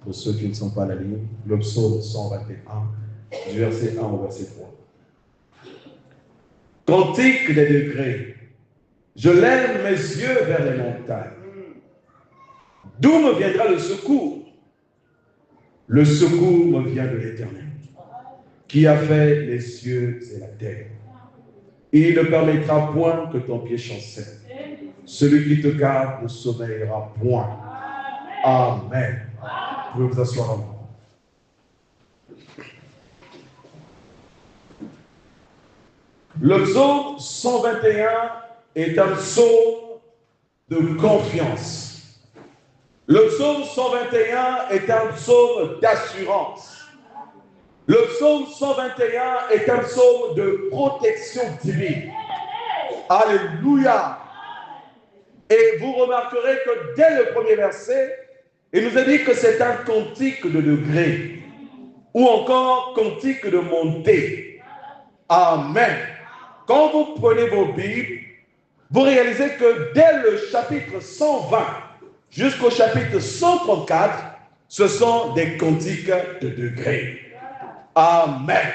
pour ceux qui ne sont pas à la ligne, le psaume 121, du verset 1 au verset 3. Cantique des degrés. Je lève mes yeux vers les montagnes. D'où me viendra le secours? Le secours me vient de l'Éternel, qui a fait les cieux et la terre. Il ne permettra point que ton pied chancelle. Celui qui te garde ne sommeillera point. Amen. Vous pouvez vous asseoir en moi. Le psaume 121 est un psaume de confiance. Le psaume 121 est un psaume d'assurance. Le psaume 121 est un psaume de protection divine. Alléluia. Et vous remarquerez que dès le premier verset, il nous a dit que c'est un cantique de degré ou encore cantique de montée. Amen. Quand vous prenez vos Bibles, vous réalisez que dès le chapitre 120 jusqu'au chapitre 134, ce sont des cantiques de degré. Amen.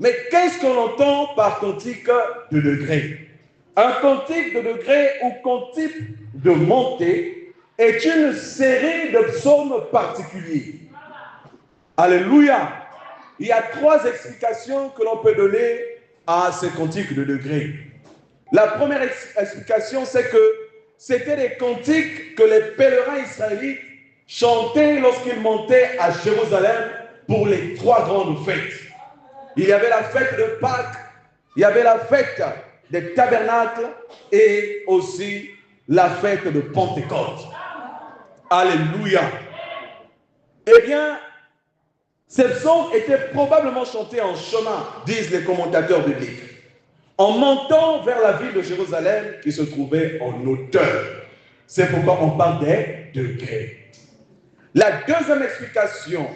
Mais qu'est-ce qu'on entend par cantique de degré? Un cantique de degré ou cantique de montée est une série de psaumes particuliers. Alléluia. Il y a 3 explications que l'on peut donner à ces cantiques de degré. La première explication, c'est que c'était des cantiques que les pèlerins israélites chantaient lorsqu'ils montaient à Jérusalem pour les 3 grandes fêtes. Il y avait la fête de Pâques, il y avait la fête des tabernacles et aussi la fête de Pentecôte. Alléluia. Eh bien, ces psaumes étaient probablement chantés en chemin, disent les commentateurs bibliques, en montant vers la ville de Jérusalem qui se trouvait en hauteur. C'est pourquoi on parle des degrés. La deuxième explication,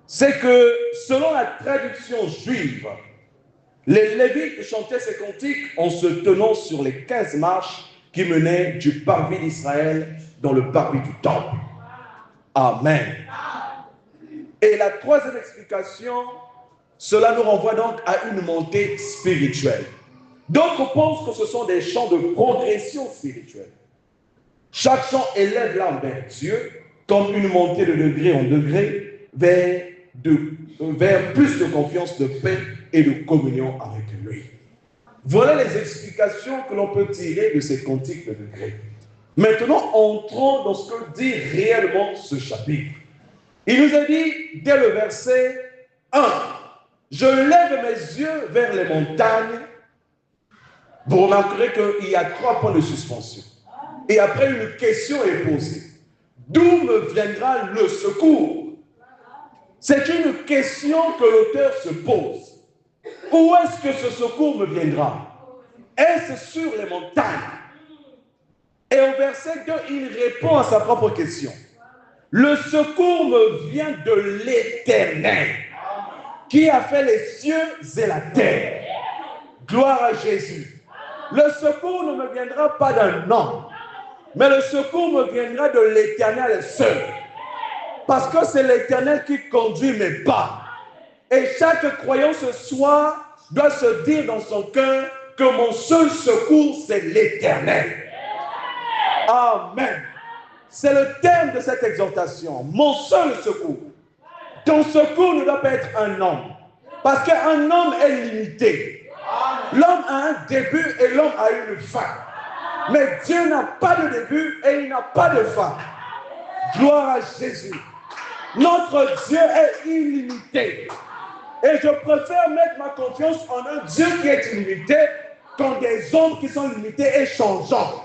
c'est que selon la traduction juive, les Lévites chantaient ces cantiques en se tenant sur les 15 marches qui menaient du parvis d'Israël dans le parvis du temple. Amen. Et la troisième explication, cela nous renvoie donc à une montée spirituelle. D'autres pensent que ce sont des chants de progression spirituelle. Chaque chant élève l'âme vers Dieu, comme une montée de degré en degré, vers plus de confiance, de paix et de communion avec lui. Voilà les explications que l'on peut tirer de ces cantiques de degré. Maintenant, entrons dans ce que dit réellement ce chapitre. Il nous a dit, dès le verset 1, « Je lève mes yeux vers les montagnes. » Vous remarquerez qu'il y a 3 points de suspension. Et après, une question est posée. D'où me viendra le secours? C'est une question que l'auteur se pose. Où est-ce que ce secours me viendra? Est-ce sur les montagnes? Et au verset 2, il répond à sa propre question. Le secours me vient de l'Éternel, qui a fait les cieux et la terre. Gloire à Jésus. Le secours ne me viendra pas d'un homme, mais le secours me viendra de l'Éternel seul. Parce que c'est l'Éternel qui conduit mes pas. Et chaque croyant ce soir doit se dire dans son cœur que mon seul secours, c'est l'Éternel. Amen. C'est le thème de cette exhortation. Mon seul secours. Ton secours ne doit pas être un homme. Parce qu'un homme est limité. L'homme a un début et l'homme a une fin. Mais Dieu n'a pas de début et il n'a pas de fin. Gloire à Jésus. Notre Dieu est illimité. Et je préfère mettre ma confiance en un Dieu qui est illimité qu'en des hommes qui sont limités et changeants.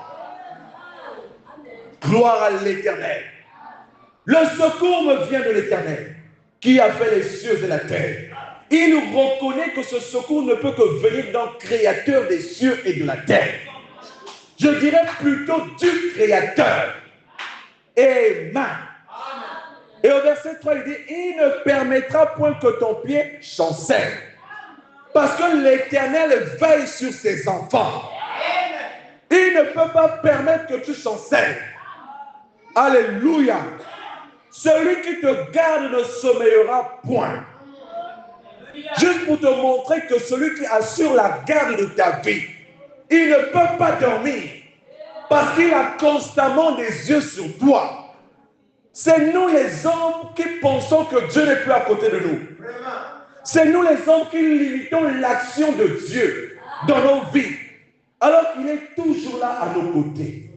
Gloire à l'Éternel. Le secours me vient de l'Éternel, qui a fait les cieux et la terre. Il reconnaît que ce secours ne peut que venir d'un créateur des cieux et de la terre. Je dirais plutôt du créateur. Amen. Et au verset 3, il dit, il ne permettra point que ton pied chancelle. Parce que l'Éternel veille sur ses enfants. Il ne peut pas permettre que tu chancelles. Alléluia. Celui qui te garde ne sommeillera point. Juste pour te montrer que celui qui assure la garde de ta vie, il ne peut pas dormir parce qu'il a constamment des yeux sur toi. C'est nous les hommes qui pensons que Dieu n'est plus à côté de nous. C'est nous les hommes qui limitons l'action de Dieu dans nos vies. Alors qu'il est toujours là à nos côtés.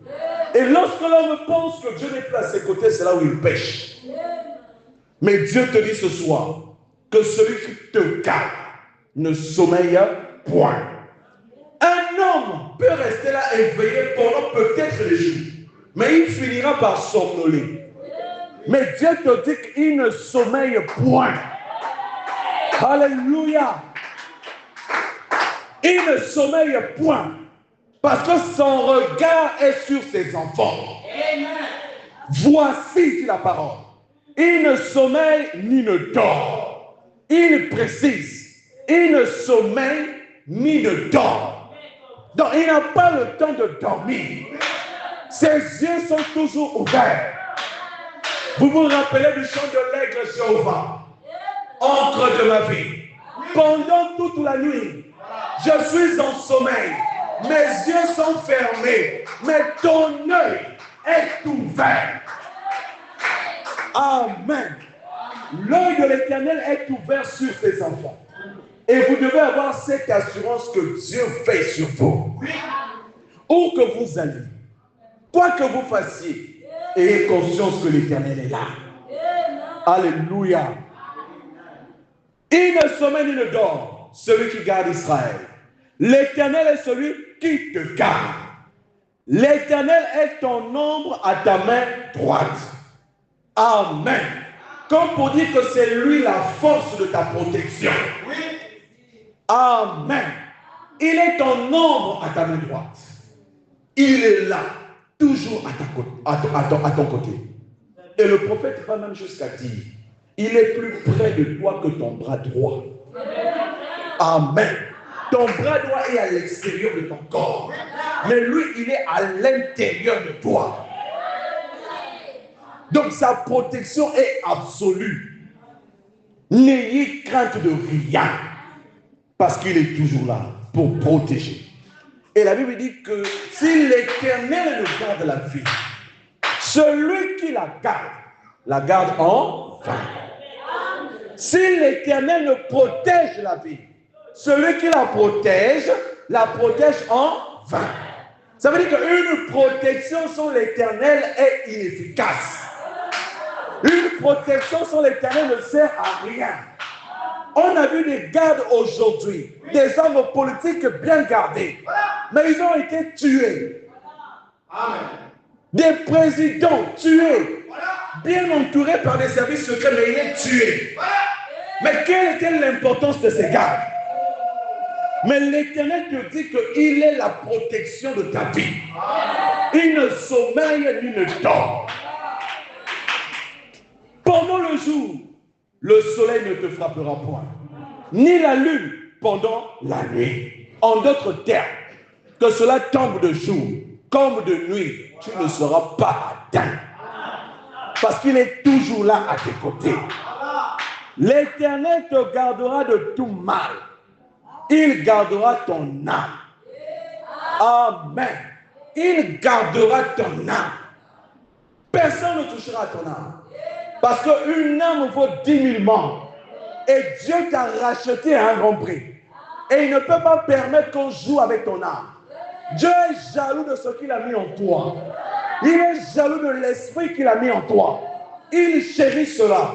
Et lorsque l'homme pense que Dieu n'est plus à ses côtés, c'est là où il pêche. Mais Dieu te dit ce soir que celui qui te garde ne sommeille point. Un homme peut rester là éveillé pendant peut-être les jours, mais il finira par somnoler. Mais Dieu te dit qu'il ne sommeille point. Alléluia. Il ne sommeille point. Parce que son regard est sur ses enfants. Amen. Voici la parole. Il ne sommeille ni ne dort. Il précise. Il ne sommeille ni ne dort. Donc il n'a pas le temps de dormir. Ses yeux sont toujours ouverts. Vous vous rappelez du chant de l'aigle Jéhovah, encre de ma vie. Pendant toute la nuit, je suis en sommeil. Mes yeux sont fermés, mais ton œil est ouvert. Amen. L'œil de l'Éternel est ouvert sur ses enfants. Et vous devez avoir cette assurance que Dieu fait sur vous. Où que vous alliez, quoi que vous fassiez, ayez conscience que l'Éternel est là. Alléluia. Il ne sommeille ni ne dort, celui qui garde Israël. L'Éternel est celui qui te garde. L'Éternel est ton ombre à ta main droite. Amen. Comme pour dire que c'est lui la force de ta protection. Amen. Il est ton ombre à ta main droite. Il est là, toujours à ton côté. Et le prophète va même jusqu'à dire, il est plus près de toi que ton bras droit. Amen. Ton bras droit est à l'extérieur de ton corps. Mais lui, il est à l'intérieur de toi. Donc sa protection est absolue. N'ayez crainte de rien. Parce qu'il est toujours là pour protéger. Et la Bible dit que si l'Éternel nous garde la vie, celui qui la garde en vain. Si l'Éternel nous protège la vie, celui qui la protège en vain. Ça veut dire qu'une protection sur l'Éternel est inefficace. Une protection sur l'Éternel ne sert à rien. On a vu des gardes aujourd'hui, des hommes politiques bien gardés, mais ils ont été tués. Amen. Des présidents tués, bien entourés par des services secrets, mais il est tué. Mais quelle était l'importance de ces gardes? Mais l'Éternel te dit qu'il est la protection de ta vie. Il ne sommeille ni ne dort. Pendant le jour, le soleil ne te frappera point, ni la lune pendant la nuit. En d'autres termes, que cela tombe de jour comme de nuit, tu ne seras pas atteint. Parce qu'il est toujours là à tes côtés. L'Éternel te gardera de tout mal. Il gardera ton âme. Amen. Il gardera ton âme. Personne ne touchera à ton âme. Parce qu'une âme vaut 10 000 membres. Et Dieu t'a racheté à un grand prix. Et il ne peut pas permettre qu'on joue avec ton âme. Dieu est jaloux de ce qu'il a mis en toi. Il est jaloux de l'esprit qu'il a mis en toi. Il chérit cela.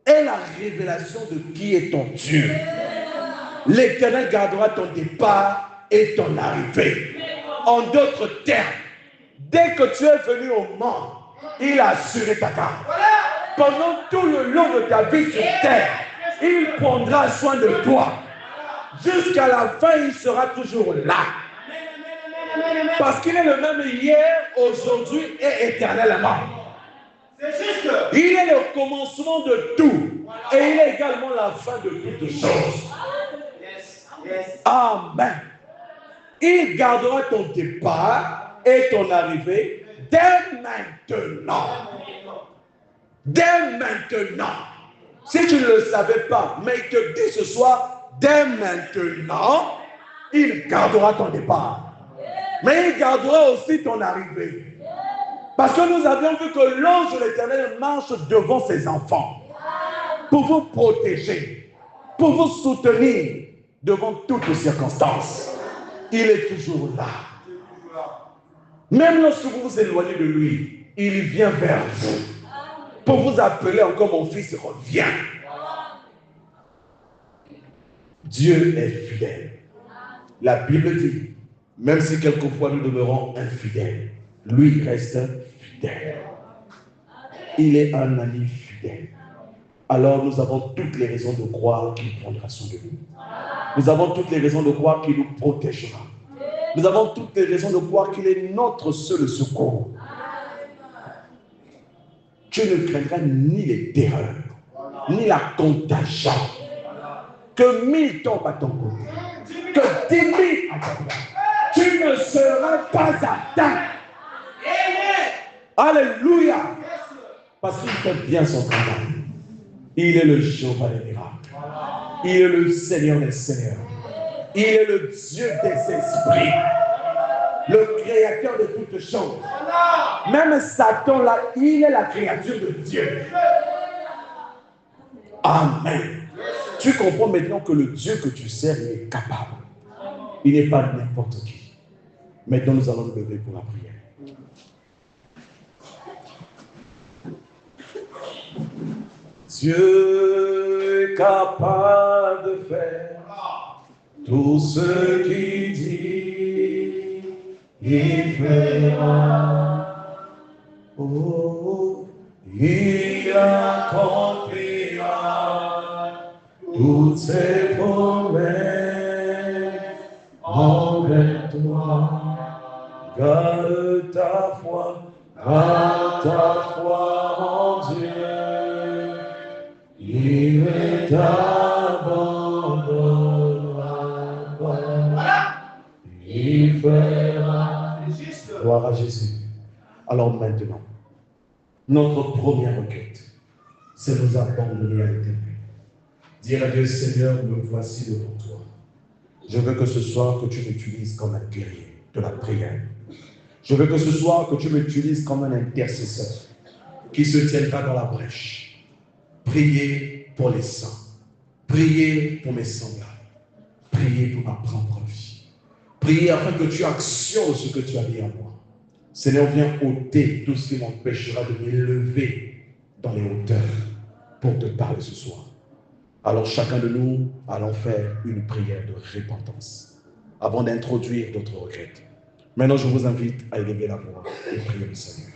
Et la révélation de qui est ton Dieu. L'Éternel gardera ton départ et ton arrivée. En d'autres termes, dès que tu es venu au monde, il a assuré ta garde. Pendant tout le long de ta vie sur terre, il prendra soin de toi. Jusqu'à la fin, il sera toujours là. Parce qu'il est le même hier, aujourd'hui et éternellement. Il est le commencement de tout. Et il est également la fin de toutes choses. Amen. Il gardera ton départ et ton arrivée dès maintenant. Dès maintenant. Si tu ne le savais pas, mais il te dit ce soir, dès maintenant, il gardera ton départ. Mais il gardera aussi ton arrivée. Parce que nous avions vu que l'ange de l'Éternel marche devant ses enfants pour vous protéger, pour vous soutenir devant toutes circonstances. Il est toujours là. Même lorsque vous vous éloignez de lui, il vient vers vous pour vous appeler encore mon fils, reviens. Dieu est fidèle. La Bible dit, même si quelquefois nous demeurons infidèles, lui reste fidèle. Il est un ami fidèle. Alors nous avons toutes les raisons de croire qu'il prendra soin de nous. Nous avons toutes les raisons de croire qu'il nous protégera. Nous avons toutes les raisons de croire qu'il est notre seul secours. Tu ne craindras ni les terreurs, ni la contagion. Que 1000 tombent à ton côté, que 10 000 à ton côté. Tu ne seras pas atteint. Alléluia. Parce qu'il fait bien son travail. Il est le Jéhovah des miracles. Il est le Seigneur des seigneurs. Il est le Dieu des esprits. Le créateur de toutes choses. Même Satan là, il est la créature de Dieu. Amen. Tu comprends maintenant que le Dieu que tu sers, il est capable. Il n'est pas n'importe qui. Maintenant, nous allons nous lever pour la prière. Dieu est capable de faire tout ce qu'il dit, il fera. Oh, il accomplira toutes ses promesses envers toi. Garde ta foi en Dieu. Il ne t'abandonnera pas. Il fera. Gloire à Jésus. Alors maintenant, notre première requête, c'est nous abandonner à l'Éternel. Dire à Dieu, Seigneur, me voici devant toi. Je veux que ce soir que tu m'utilises comme un guerrier de la prière. Je veux que ce soir que tu m'utilises comme un intercesseur qui se tiendra dans la brèche. Prier pour les saints. Prier pour mes semblables. Prier pour ma propre vie. Prier afin que tu actionnes ce que tu as mis en moi. Seigneur, viens ôter tout ce qui m'empêchera de m'élever dans les hauteurs pour te parler ce soir. Alors chacun de nous allons faire une prière de repentance avant d'introduire d'autres requêtes. Maintenant, je vous invite à élever la voix et prier le Seigneur.